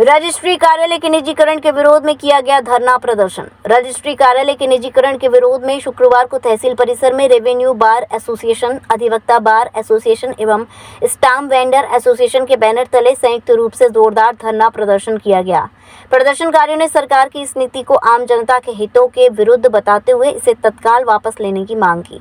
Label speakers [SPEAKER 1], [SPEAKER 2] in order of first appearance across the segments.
[SPEAKER 1] Registry कार्यालय के निजीकरण के विरोध में किया गया धरना प्रदर्शन। रजिस्ट्री कार्यालय के निजीकरण के विरोध में शुक्रवार को तहसील परिसर में रेवेन्यू बार एसोसिएशन, अधिवक्ता बार एसोसिएशन एवं स्टाम्प वेंडर एसोसिएशन के बैनर तले संयुक्त रूप से जोरदार धरना प्रदर्शन किया गया। प्रदर्शनकारियों ने सरकार की इस नीति को आम जनता के हितों के विरुद्ध बताते हुए इसे तत्काल वापस लेने की मांग की।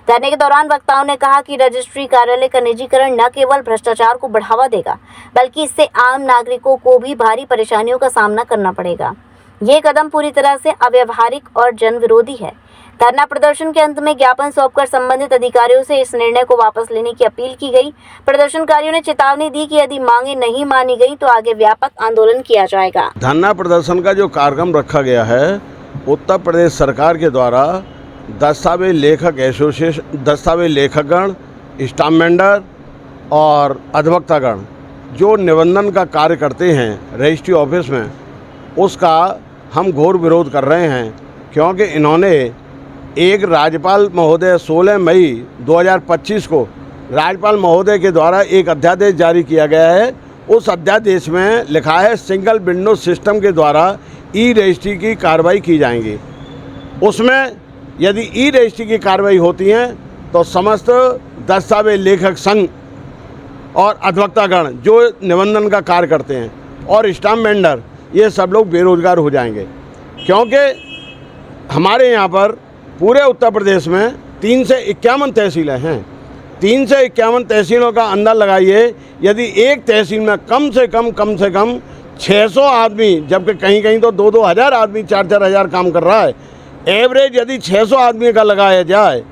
[SPEAKER 1] धरने के दौरान वक्ताओं ने कहा कि रजिस्ट्री कार्यालय का निजीकरण न केवल भ्रष्टाचार को बढ़ावा देगा, बल्कि इससे आम नागरिकों को भी भारी परेशानियों का सामना करना पड़ेगा। ये कदम पूरी तरह से अव्यावहारिक और जन विरोधी है। धरना प्रदर्शन के अंत में ज्ञापन सौंपकर संबंधित अधिकारियों से इस निर्णय को वापस लेने की अपील की गई। प्रदर्शनकारियों ने चेतावनी दी कि यदि मांगे नहीं मानी गई तो आगे व्यापक आंदोलन किया जाएगा।
[SPEAKER 2] धरना प्रदर्शन का जो कार्यक्रम रखा गया है, उत्तर प्रदेश सरकार के द्वारा दस्तावेज लेखक एसोसिएशन, दस्तावेज लेखकगण, स्टाम्प वेंडर और अधिवक्तागण जो निबंधन का कार्य करते हैं रजिस्ट्री ऑफिस में, उसका हम घोर विरोध कर रहे हैं। क्योंकि इन्होंने एक राज्यपाल महोदय 16 मई 2025 को राज्यपाल महोदय के द्वारा एक अध्यादेश जारी किया गया है। उस अध्यादेश में लिखा है सिंगल विंडो सिस्टम के द्वारा ई रजिस्ट्री की कार्रवाई की जाएंगी। उसमें यदि ई रजिस्ट्री की कार्रवाई होती है तो समस्त दस्तावेज लेखक संघ और अधिवक्तागण जो निबंधन का कार्य करते हैं और स्टाम्प वेंडर, ये सब लोग बेरोजगार हो जाएंगे। क्योंकि हमारे यहाँ पर पूरे उत्तर प्रदेश में 3 से 51 तहसीलें हैं। 3 से 51 तहसीलों का अंदाज़ लगाइए, यदि एक तहसील में कम से कम 600 आदमी, जबकि कहीं कहीं तो 2-2 हज़ार आदमी, 4-4 हज़ार काम कर रहा है। एवरेज यदि 600 आदमी का लगाया जाए,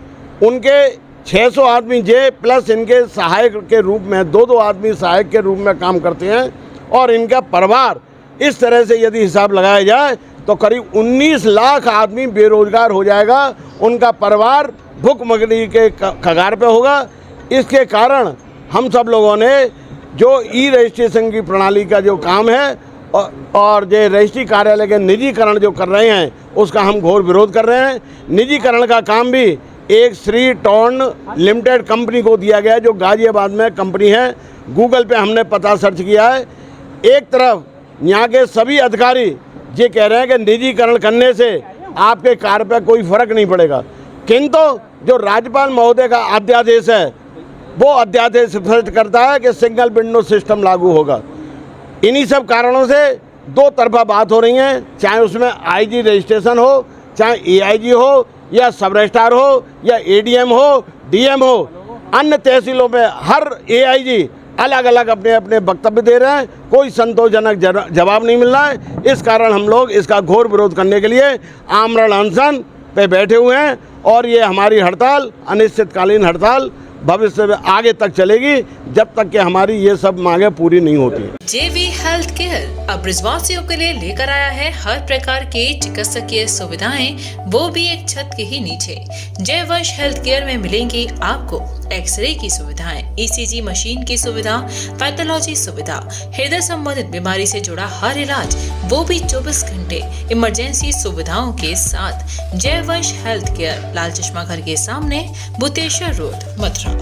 [SPEAKER 2] उनके 600 आदमी जे प्लस इनके सहायक के रूप में 2-2 आदमी सहायक के रूप में काम करते हैं और इनका परिवार, इस तरह से यदि हिसाब लगाया जाए तो करीब 19 लाख आदमी बेरोजगार हो जाएगा। उनका परिवार भुखमरी के कगार पे होगा। इसके कारण हम सब लोगों ने जो ई रजिस्ट्रेशन की प्रणाली का जो काम है और जो रजिस्ट्री कार्यालय के निजीकरण जो कर रहे हैं, उसका हम घोर विरोध कर रहे हैं। निजीकरण का काम भी एक श्री टॉर्न लिमिटेड कंपनी को दिया गया है, जो गाजियाबाद में कंपनी है। गूगल पे हमने पता सर्च किया है। एक तरफ यहाँ के सभी अधिकारी ये कह रहे हैं कि निजीकरण करने से आपके कार्य पर कोई फर्क नहीं पड़ेगा, किंतु जो राज्यपाल महोदय का अध्यादेश है, वो अध्यादेश स्पष्ट करता है कि सिंगल विंडो सिस्टम लागू होगा। इन्हीं सब कारणों से दो तरफा बात हो रही है, चाहे उसमें आईजी रजिस्ट्रेशन हो, चाहे एआईजी हो या सब रजिस्ट्रार हो या एडीएम हो, डीएम हो। अन्य तहसीलों में हर एआईजी अलग अलग अपने अपने वक्तव्य दे रहे हैं, कोई संतोषजनक जवाब नहीं मिल रहा है। इस कारण हम लोग इसका घोर विरोध करने के लिए आमरण अनशन पे बैठे हुए हैं और ये हमारी हड़ताल अनिश्चितकालीन हड़ताल भविष्य में आगे तक चलेगी, जब तक कि हमारी ये सब मांगे पूरी नहीं होती।
[SPEAKER 3] JV हेल्थ केयर अब ब्रिजवासियों के लिए लेकर आया है हर प्रकार के चिकित्सकीय सुविधाएं, वो भी एक छत के ही नीचे। जयवंश हेल्थ केयर में मिलेंगी आपको एक्सरे की सुविधाएं, ECG मशीन की सुविधा, पैथोलॉजी सुविधा, हृदय संबंधित बीमारी से जुड़ा हर इलाज, वो भी 24 घंटे इमरजेंसी सुविधाओं के साथ। जयवंश हेल्थ केयर, लाल चश्मा घर के सामने, बुतेश्वर रोड, मथुरा।